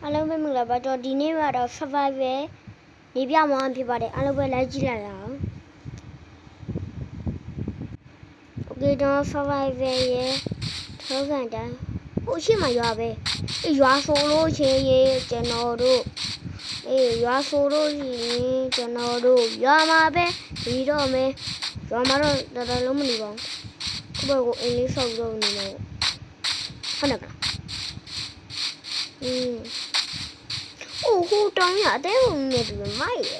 အားလုံးပဲမင်္ဂလာပါတော့ဒီနေ့ကတော့ survival နေပြမောင်းဖြစ်ပါတယ်အားလုံးပဲလိုက်ကြည့်လိုက်အောင် Okay တော့ survival ရဲ့ထောက်ခံတိုင်းဟိုရှိမှရွာပဲရွာဆိုလို့ချင်းရေကျွန်တော်တို့ရွာဆိုလို့ရင်ကျွန်တော်တို့ရွာမှာပဲဒီတော့မယ်ရွာမှာတော့တော်တော်လုံးမနေပါဘူးခုဘက်ကိုအိမ်လေးဆောက်လို့နေတယ်ဟုတ်တယ်ဟိုတောင်းရအသေးဝင်နေပြီမိုက်ရ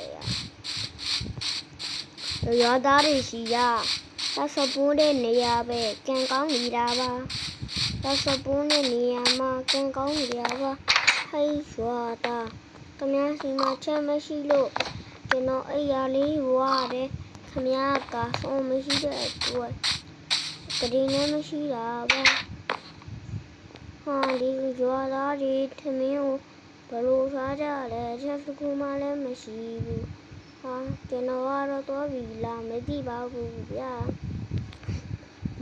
ရွာသားတွေရှိရသတ်စပူးတဲ့နေရာပဲကံကောင်းနေတာပါသတ်စပူးတဲ့နေရာမှာကံကောင်းနေတာပါဟိုးရွာသားခမည်းစီမှာချက်မရှိလို့ကျွန်တော်အိယာလေးဝါတယ်ခမည်းကဆုံးမရှိတဲ့အတွက်ကတိနဲ့မရှိတာပါဟာဒီရွာသားတွေထမင်းကိုဘလို့စားကြလဲချက်စကူမှလည်းမရှိဘူးဟာကျွန်တော်ကတော့သွားပြီလားမသိပါဘူးဗျာ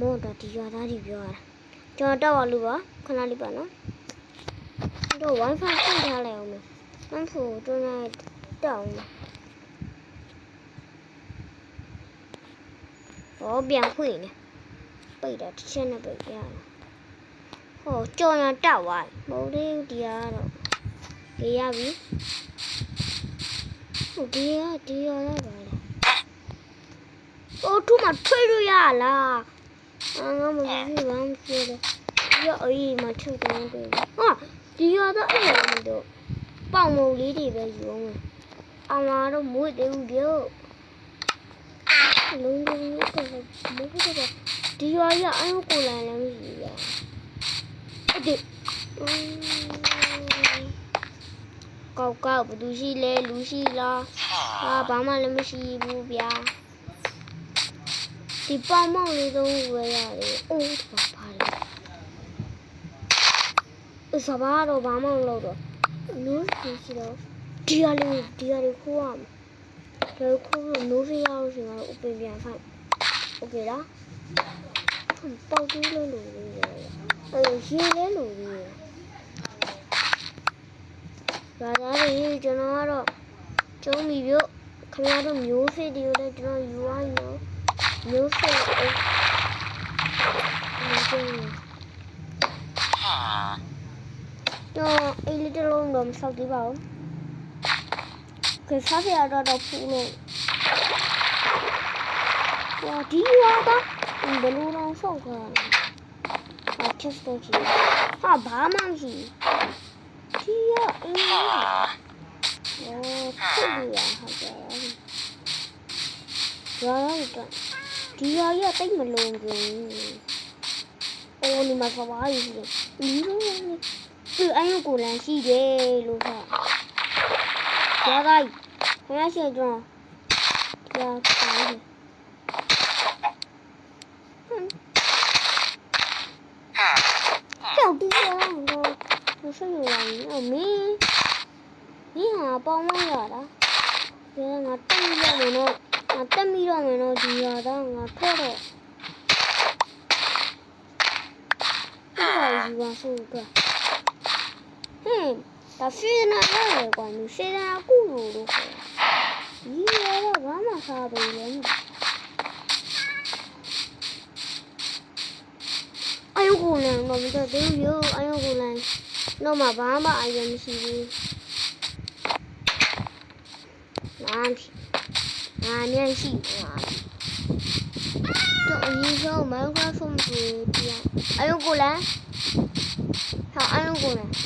မော်တော်ဒီရွာသားတွေပြောတာကျွန်တော်တော့လို့ပါခဏလေးပါနော်တို့ wifi ဖွင့်ထားလိုက်အောင်မဖို့တွန်းလိုက်တောင်းဟောပြန်ဖွင့်နေပိတ်တာတစ်ချက်နဲ့ပိတ်ရဟောကြော်ရတောက်သွားမဟုတ်သေးဘူးဒီကတော့ကြေးရပြီဟုတ်ဒီရတော့ပါလားအိုးထူမထွေးရရလားငါမကြည့်ဘာမှဖြစ်တယ်ဒီရအေးမထုတ်တယ်တွေ့ဟာဒီရတော့အဲ့လိုတော့ပေါင်မုံလေးတွေပဲယူအောင်အမားတော့မွေးတယ်ဦးပြောလုံးလုံးတော့မဟုတ်တော့ဒီရရအယုကိုလိုင်းလည်းမရှိရအဲ့ဒီကောက်ဘသူရှိလဲလူရှိလားဟာဘာမှလည်းမရှိဘူးဗျာဒီပေါင်မောင်လေးသုံးဝယ်ရတယ်အိုးဘာလဲစဘာတော့ဘာမှမလုပ်တော့နိုးရှိတော့ဒီရလေးခိုးရမယ်ဒါခိုးလို့နိုးစရအောင်ရှင်ကတော့ဥပ္ပပြန်ဖိုက်โอเคလားပေါက်သေးလို့လို့ရေလဲလို့ဒါသားတွေကျွန်တော်ကတော့ကျုံးပြီပြုတ်ခင်ဗျားတို့မျိုးစစ်တွေကိုလည်းကျွန်တော်ယူရရင်တော့မျိုးစစ်တော့အေးလေးတလုံးတော့မဆောက်သေးပါဘူးခေစားရတော့ဖူးလို့ဟာဒီရတော့ဘယ်လိုတော့ဆောက်ကြလဲချက်တော့ကြည့်ဟာဘာမှမရှိဒီရအေးဖြစ်ရဟုတ်တယ်တော့ဒီရရတိတ်မလုံးဘူးအိုးဒီမှာစပါးကြီးရှိတယ်ဒီလိုသူအယုကိုလန်ရှိတယ်လို့ခါရပါ့ခရရှိတော့ရပါတယ်ကြောက်ဒီရတော့ဆက်ရအောင်မင်းဟာပေါင်းမရတာဒီငါတက်မိရမယ်နော်ဒီရတော့ငါထွက်တော့ဘာယူပါဆိုတော့ဒါစီနာရတယ်ကွာလူစီနာကူလို့ခေါ်ဒီရတော့ဘာမှစားပေးလဲအယုကိုလည်းတော့မတော်သေးဘူးရောအယုကိုလည်းတော့မှဘာမှအယုံမရှိဘူးငါမျက်ရှိတော့အရင်ဆုံးမိုင်းခရိုဖုန်းကိုပြန်အယုကိုလည်းဟာအယုကိုလည်း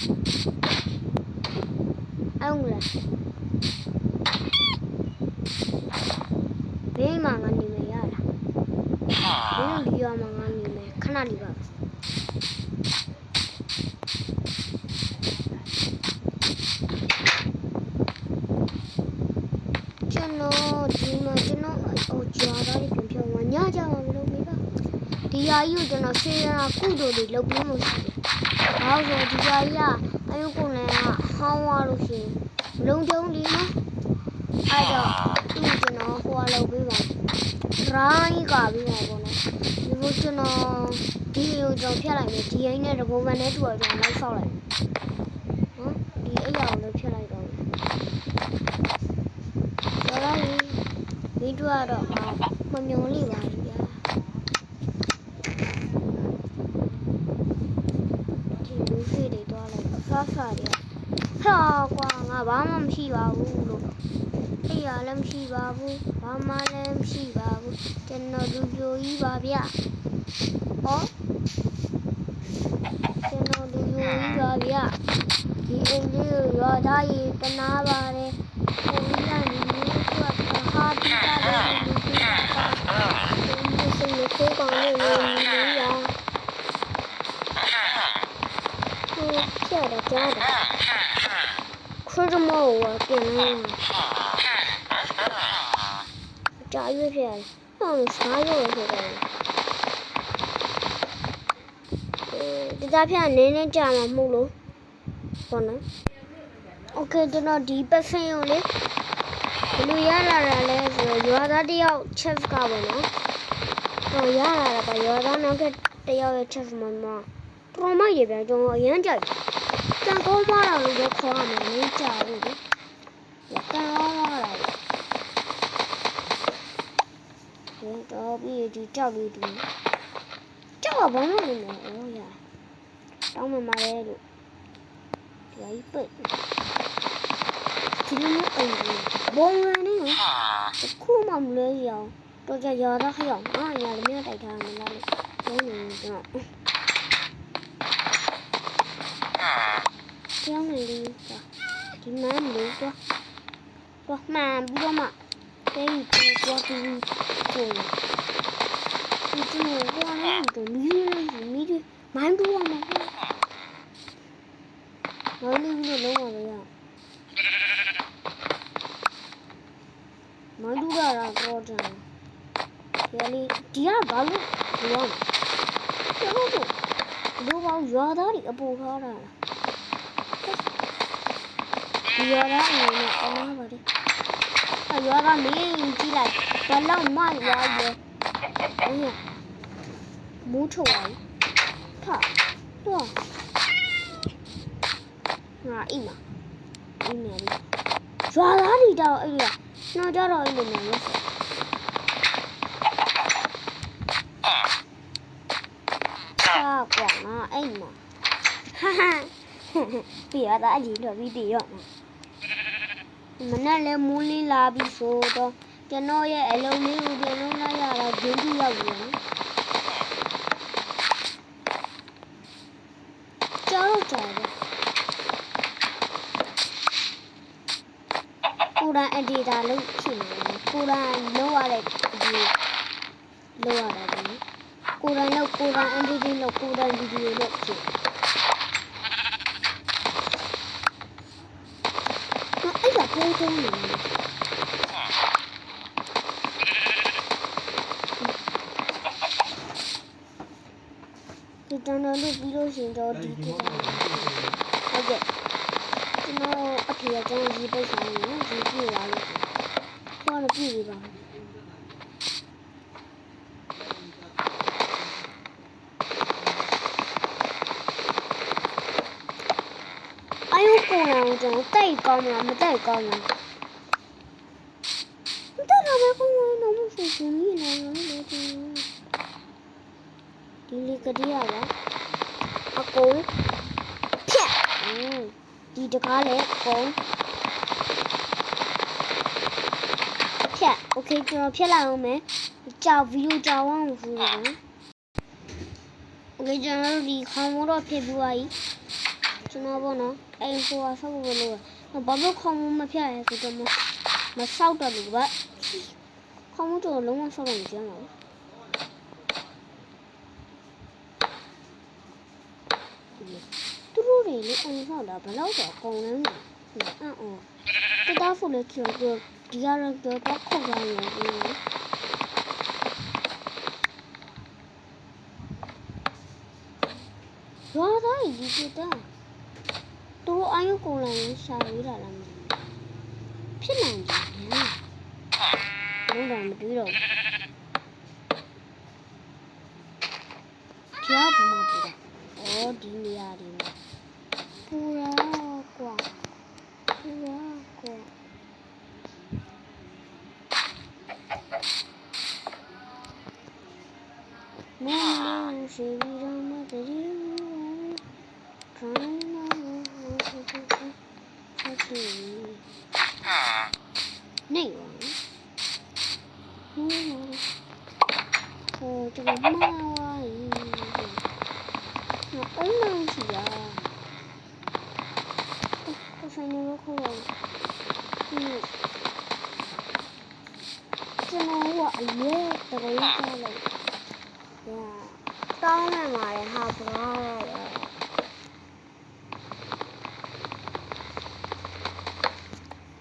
ဘေးမှာငါနေမရတာဘေးဒီရမှာငါနေမယ်ခဏလေးပါကျွန်တော်အိုကြာတာပြန်ပြောင်းညကြမှာမလုပ်မိပါဒီယာကြီးကိုကျွန်တော်စေရာကုသိုလ်တွေလုပ်ပြီးမှရှိတယ်ဘာလို့ဆိုဒီယာကြီးကအယုကိုလည်းဟောင်းသွားလို့ရှိရင်လုံးတုံးလီနော်အဲ့တော့ဒီကျွန်တော်ဟိုလုပ်ပေးပါရိုင်းကပြီးမှာပေါ့နော်ဒီလိုကျွန်တော်ဒီကိုကြောင်ဖြတ်လိုက်မယ်ဒီအိမ်နဲ့တဘောမနဲ့တူအောင်ကျွန်တော်လိုက်ဆောက်လိုက်နော်ဒီအိ တော့မမျောလိပါဗျာဒီလူတွေတွေတော့လိုက်အဖဖတွေဟာကွာငါဘာမှမရှိပါဘူးလို့အေးရလည်းမရှိပါဘူးဘာမှလည်းမရှိပါဘူးကျွန်တော်လူပြိုကြီးပါဗျာဟောကျွန်တော်လူပြိုကြီးပါဗျာဒီအိမ်လေးကိုရွာသားကြီးတနာပါတယ်ကိုကြီးကညီလေးကဟာတီတာလေးလူပြိုပါဒီစိတ်နဲ့ကိုကောင်လေးညီလေးရဖြစ်ရကြတယ်ခရစ်မောဝတင်နေကြာရွေးဖြစ်ရတယ်ဟောစားရွေးဖြစ်တယ်ဒီသားဖြတ်နင်းနေကြမှာမဟုတ်လို့ပေါ့နော်โอเคကျွန်တော်ဒီပတ်စင်ကိုလေဘယ်လိုရလာတာလဲဆိုတော့ရွာသားတယောက် chef ကပေါ့နော်တော့ရလာတာပါရွာသားနောက်ထပ်တယောက်ရဲ့ chef မှာတော်မိုက်ရပြန်ကျွန်တော်အရန်ကြိုက်တန်ကောင်းမတာလို့ပဲခေါ်ရမယ်မင်းကြာဘူးလေတန်ကောင်းမတာတော့ပြီးဒီကြောက်လေးတူကြောက်ကဘာမှမလုပ်ဘူးရတောင်းမှမလဲလို့ဒီအိပိတ်ဒီလိုမျိုးအိမ်ဘုံရနေနော်ခုမှမလဲရအောင်တော့ကြရတော့ခရောက်ငါရလည်းမတိုက်ထားမှလားလို့ဘုံနေတော့ကျောင်းနေလေးဒီမှန်လို့တော့မှန်ပြီးတော့မှတဲကြီးတော့တူကိုဒီကျိုးကတော့ဒီမီးမိုင်းတူရမှာပေါ့မိုင်းလေးလို့လုံးဝမရမိုင်းတူရတာတော့တယ်ဒီလေးဒီကဘာလို့ဒီအောင်ကျောင်းတို့လူပေါင်းရွာသားတွေအပူထားတာဒီရွာသားအနေနဲ့အလားပါတယ်ရွာကမင်းကြည့်လိုက်ဘလောက်မှရွာရဲ့အေးမိုးချုံလိုက်ဟာတော့ငါအိမ်မှာအိမ်နေပြီရွာသားတွေတော့အဲ့ဒီတော့ကြတော့အိမ်နေမယ်လို့ဟာကွာငါအိမ်မှာဟာဟာပြရတာအကြီးတော့ပြီးတည်ရောမနဲ့လည်းမူးလင်းလာပြီဆိုတော့ကျွန်တော်ရဲ့အလုံးလေးကိုပြန်လုံးလိုက်ရတာဒင်းကြီးရောက်ပြီနော်ကြောက်တယ်ကိုရန်အဒီတာလို့ဖြစ်နေတယ်ကိုရန်လောက်ရတဲ့ဒီလောက်ရတယ်ကိုရန်လောက်ကိုရန်အဒီဒီလောက်ကိုရန်ဗီဒီယိုလောက်ဖြစ်အဲ့ဒါပုံတုံးနေဒီတန်းတော်လို့ပြီးလို့ရှင်တော့ဒီကိစ္စဟုတ်ကဲ့ကျွန်တော်အဖေကကျွန်တော်ရေးပိတ်ဆောင်နေနော်ဒီပြလာလို့ခေါ်လို့ပြပြီပါအယုကိုလာအောင်ကျွန်တော်တိုက်ကောင်းမလားမတိုက်ကောင်းလားမတိုက်တော့ဘယ်ကောင်းလဲတော့မဆိုဘူးနေနေလို့ဒီလေကတိရပါအကုန်ဖြတ်ဒီတကားလည်းအကုန်ဖြတ်โอเคကျွန်တော်ဖြတ်လိုက်အောင်မယ်ကြောက်ဗီဒီယိုကြောက်အောင်ဆိုရအောင်โอเคကျွန်တော်တို့ဒီခေါင်းမိုးတော့ဖြတ်ပြီးသွားပြီကျွန်တော်ပေါ့နော်အဲ့ဟိုဆောက်ဖို့လို့ဘာလို့ခေါင်းမိုးမဖြတ်ရဲဆိုတော့မဆောက်တော့ဘူးဗျခေါင်းမိုးတော့လုံးဝဆောက်တော့မကြမ်းပါဘူးသူတို့တွေလည်းအန်ဆောက်တာဘယ်တော့တော့ကုန်နေမှာအော်တသားဖို့လည်းကျော်ဒီကတော့တော့ခုတ်သွားနေတယ်ရွာသားကြီးဒီတာသူတို့အယုကုန်လာရင်ရှာရေးတာလားဖြစ်နိုင်တယ်လုံးဝမတွေးတော့ကြောက်မှာပူတာအော်ဒီနေရာတွေမှာပူရာကွာပူရာကွာ နေရောဟိုကျွန်တော်မှားသွားပြီအလုံးလုံးချီရဆိုင်နေလို့ခေါ်တော့ကျွန်တော်ကအလဲတကယ်ကြားလိုက်တောင်းနေမှာလေဟာဘရာ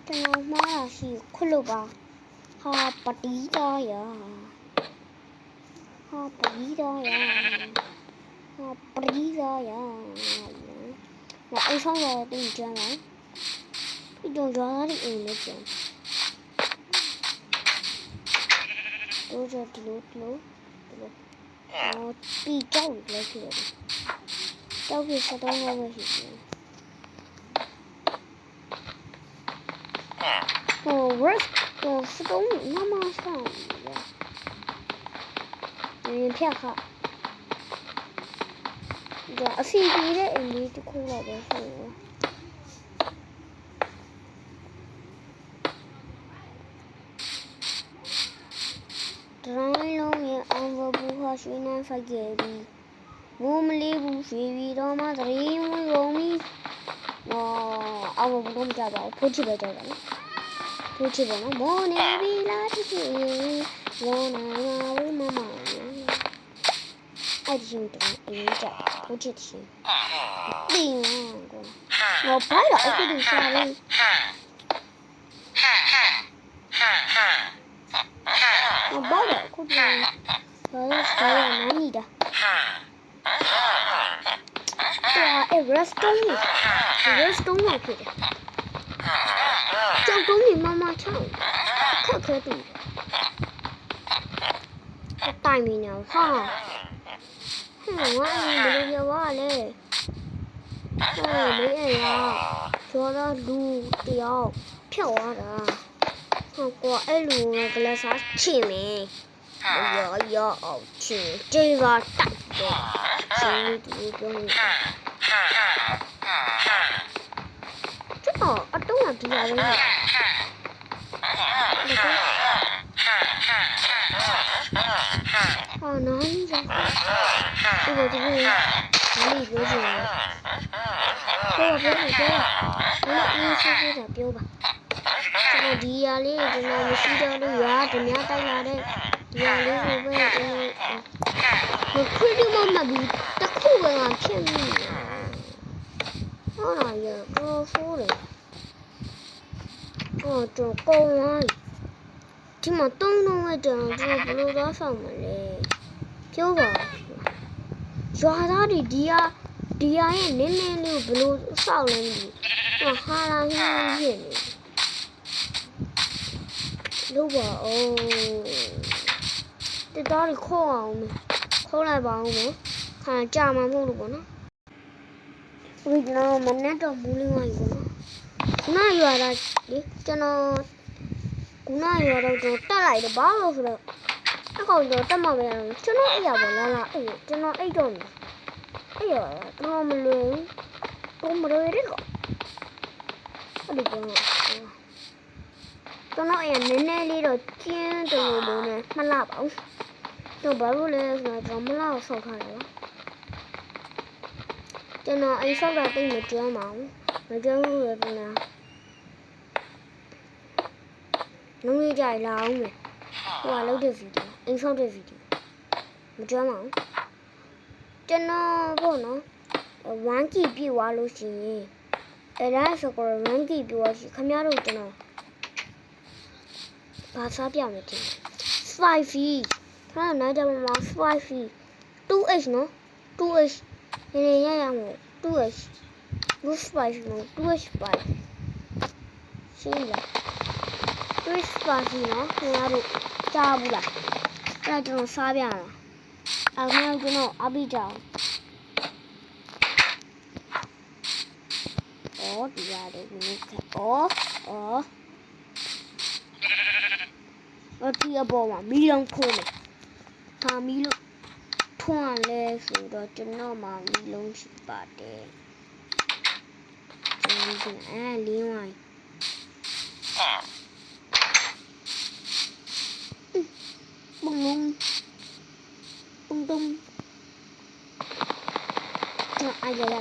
ကျွန်တော်မှားတာရှိခွလို့ပါဟာပတိတော်ရဟာပတိတော်ရဟာပတိတော်ရ那爱上了对你讲来，一种抓的人来讲，都是然后比较来去的，照片啥都我们是的。我是东西妈妈上的，你骗哈。အစီပြေတဲ့အင်္ဂလိပ်တစ်ခုတော့ပဲဆိုတော့ဒရိုင်းလုံးရဲ့အောင်ဘဘူးဟာရွှေနှမ်းဖိုက်ခဲ့ပြီးမိုးမလေးဘူးရွှေပြီးတော့မှသတိမွေးကုန်ပြီအောင်ဘဘူးတော့မကြပါဘူးဖိုးချစ်ပဲကြတာနော်ဖိုးချစ်ပဲနော်မောနေပြီလားချစ်ချစ်ဝနာဝမမအဲ့ဒီရှင်တော့အင်းကြဖိုးချစ်ရှင်定过，我拍了一个下来。我拍了，估计我是哪里的？对啊，哎，restaurant 去的，叫东西妈妈唱，可多。带米呢，哈，我不要我嘞。没人呀，说的路掉飘啊的，过一路那个啥前面，要去这个大的，心里不用。这个东西比较容易。哪里的？这个哪里有钱？我不要，你试试点标吧。这个底下哩，这个我洗掉的牙，这面带下的，底下哩会不会我亏的妈妈比他苦个啊，骗你啊！我那也搞错了。这高啊！起码东东的这样子不知道什么嘞，标吧。抓他的底下。ဒီရရဲ့နင်းနင်းလေးကိုဘလို့စောက်လဲမသိဘူးဟာလာဟင်းပြည့်နေလို့ပါအောင်တက်တော်ခေါ်အောင်မယ်ခေါ်လိုက်ပါအောင်မယ်ခံကြမှာမဟုတ်လို့ပေါ့နော်ဒီတော့မနဲ့တော့မူးလင်းသွားပြီပေါ့နော်ခုနရွာတာလေကျွန်တော်ခုနရွာတော့တက်လိုက်တယ်ဘာလို့ဆိုတော့အကောင်တော့တက်မှမရဘူးကျွန်တော်အိပ်ရပါလားအဲ့ကျွန်တော်အိပ်တော့哎呀，我们累，我们累的了。我的天啊！等到哎呀，奶奶里头见到我呢，没拉包，就把我嘞那种没拉烧开了。就那哎烧开等没煎嘛，没煎好了的呢。农业家拉没，我老的肥的，哎烧的肥的，没煎嘛。ကျွန်တော်ပေါ့နော်1 GB ပြွားလို့ရှိရင်အဲ့ဒါဆိုတော့1 GB ပြွားရှိခင်ဗျားတို့ကျွန်တော်ဘာစားပြမယ်တင် spicy ခဏနိုင်ကြမှာ spicy 2h နော် 2h နည်းနည်းရရမို့ 2h 2 spicy နော် 2h spicy ရှင်းလား 2h spicy နော်ခင်ဗျားတို့ကြားဘူးလားအဲ့ဒါကျွန်တော်စားပြတာအခုကျွန်တော်အပိကြောင်ဒီရတယ်ဒီဒီအပေါ်မှာမီးလုံးထိုးမယ်ဒါမီးလို့ထွန်းလဲဆိုတော့ကျွန်တော်မှမီးလုံးရှိပါတယ် လေးဝိုင်းပုံလုံးပုံတုံးတော့အားရရ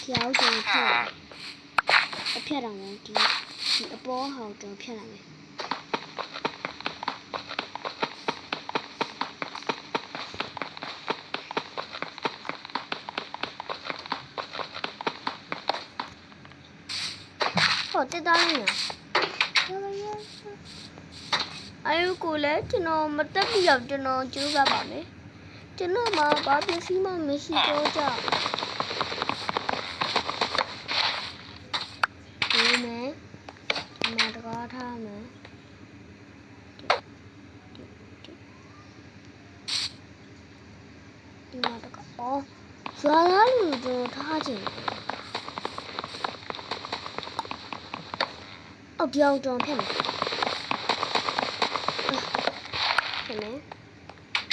ပြောင်းကြည့်ဖြတ်အဖြတ်တော်မယ်ဒီအပေါ်ဟောက်တော့ဖြတ်လိုက်မယ်ဟောတက်သားလေးနော်အဲ့ကိုလည်းကျွန်တော်မတက်ပြီးတော့ကျွန်တော်ကျိုးပြပါမယ်ကျွန်တော်မှာဘာပစ္စည်းမှမရှိတော့ကြဒီမဲ့ဒီမှာတကားထားမယ်ဒီမှာတကားအော်ဇာသားလူတို့ထားချင်အော်ပြောင်းတော့ဖြစ်မယ်ဖြစ်မယ်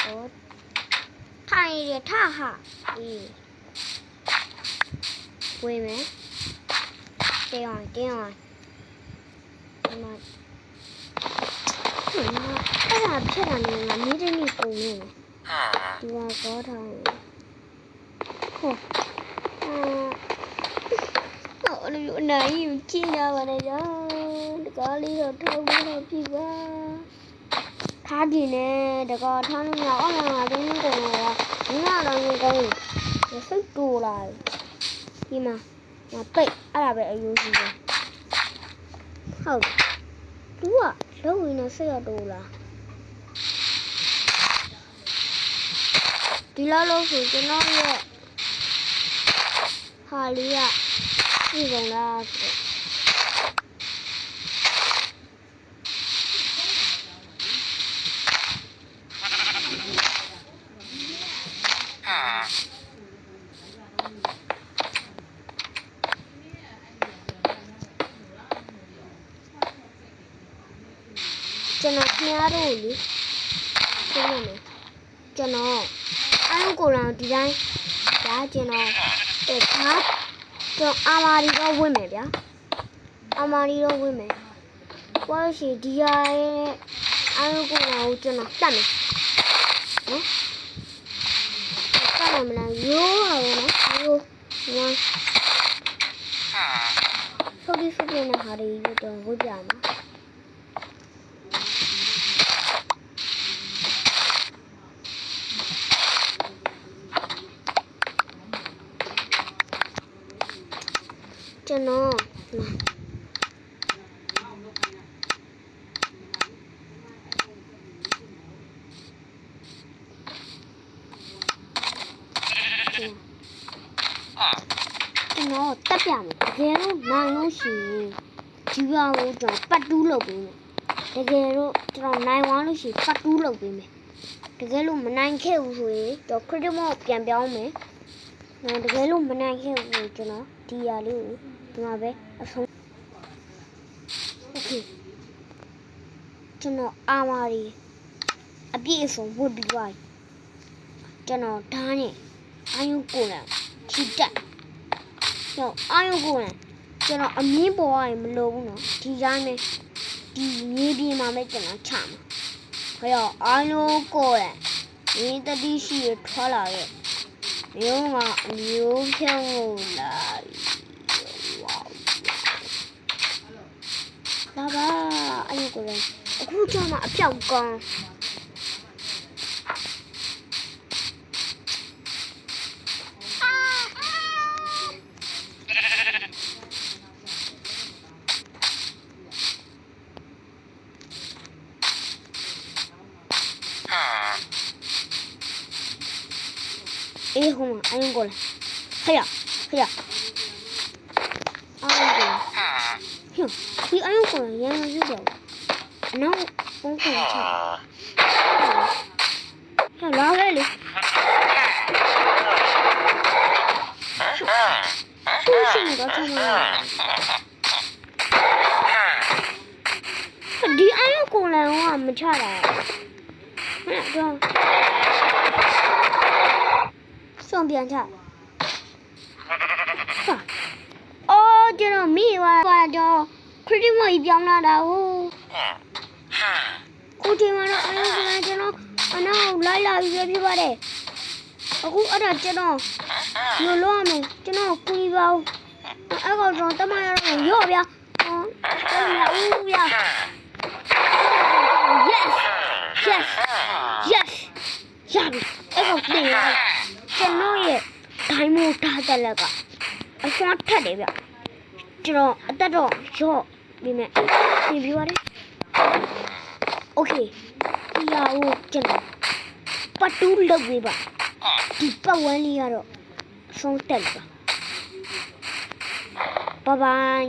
ဟောထိုင်ရထဟာအေးဝေးမယ်တင်းအောင်ဒီမှာအဲ့ဒါဖြစ်တာနေငါမိတဲ့နေပုံနေဒီမှာကောထားဟောအဲ့လိုအနိုင်ကြီးကြည့်ရပါနဲ့ကြာတကားလေးတော့ထောက်ပြီးတော့ပြီပါထားကြည့်နေတကားထားလို့မရအောင်ငါတင်းကုန်တော့ဒီမှာတော့ငကောင်းစိတ်တူလာဒီမှာငါပိတ်အဲ့ဒါပဲအယိုးကြီးပဲဟုတ်သူကလုံးဝင်နေစိတ်ရတူလာဒီလောက်လို့ဆိုကျွန်တော်ရဲ့ဟာလေးကဒီကောင်လားကျွန်တော်ခင်ဗျားတို့လေပြောရမယ်ကျွန်တော်အဲ့ကိုယ်တော်ဒီတိုင်းဒါကျွန်တော်ထားကျွန်အာမာရီတော့ဝင်မယ်ဗျာအာမာရီတော့ဝင်မယ်ဘာလို့ရှိဒီရရဲ့အဲ့ကိုယ်တော်ကိုကျွန်တော်တတ်မယ်နော်တတ်မလားရိုးပါပဲနော်ရိုးဝမ်းဆိုဒီဆိုတဲ့ဟာတွေတော့ဝတ်ပြမှာကျွန်တော်တက်ပြမယ်တကယ်လို့နိုင်လို့ရှိရင်ဒီကောင်ကိုကျွန်တော်ပတ်တူးလုပ်ပေးမယ်တကယ်လို့ကျွန်တော်နိုင်သွားလို့ရှိရင်ပတ်တူးလုပ်ပေးမယ်တကယ်လို့မနိုင်ခဲ့ဘူးဆိုရင်တော့ credit mode ပြန်ပြောင်းမယ်တကယ်လို့မနိုင်ခဲ့ဘူးကျွန်တော်ဒီရလေးကိုဒီမှာပဲအဆုံးโอเคကျွန်တော်အာမာရီအပြည့်အစုံဝတ်ပြီးသွားပြီကျွန်တော်ဓာတ်နဲ့အာယုကိုလန်ချီတက်ကျွန်တော်အာယုကိုလန်ကျွန်တော်အမြင့်ပေါ်ရရင်မလိုဘူးနော်ဒီတိုင်းပဲဒီမြေပြင်မှာပဲကျွန်တော်ချမှာခရောအာယုကိုလန်ဒီတတိရှိရထွက်လာရဲ့မျိုးမှာအမျိုးဖြုံးလာလာပါအဲ့ဒီကိုလည်းအခုကျမှအပြောက်ကောင်းအေးဟိုမှာအဲ့ဒီကိုလည်းဟဲ့ဟဲ့အဲ့ဒီဒီအယုံကိုရမ်းရည်တော့နောက်ပုံခံချဟဲ့လာလေလေရှင်တော့ချင်တယ်ဒီအယုံကိုလည်းမချလာဟဲ့တော့送ပြန်ချ ဟာအော်ကျွန်တော်မိသွားကျွန်တော်ခရစ်မတ်ကြီးပြောင်းလာတာဟုတ်ကိုချိန်မှာတော့ကျွန်တော်အနောက်လိုက်လာပြီးဖြစ်ပါတယ်အခုအဲ့ဒါကျွန်တော်လို့လို့ရမယ်ကျွန်တော်ကူညီပါဦးအဲ့ကောင်ကျွန်တော်တမရတော့ရော့ဗျာဟောဦးဗျာ yes ရပြီအဲ့ကောင်ပြင်ရကျွန်တော်ရဲ့ဒိုင်းမို့ထားတဲ့လက်ကအစွမ်းထက်တယ်ဗျကျွန်တော်အသက်တော့ရော့ပြီးမဲ့ပြင်ပြပါတယ်โอเคဒီဟာကိုကျွန်တော်ပတ်တူးလုပ်ပေးပါဒီပတ်ဝန်းလေးကတော့အဆုံးတက်ပါဘိုင်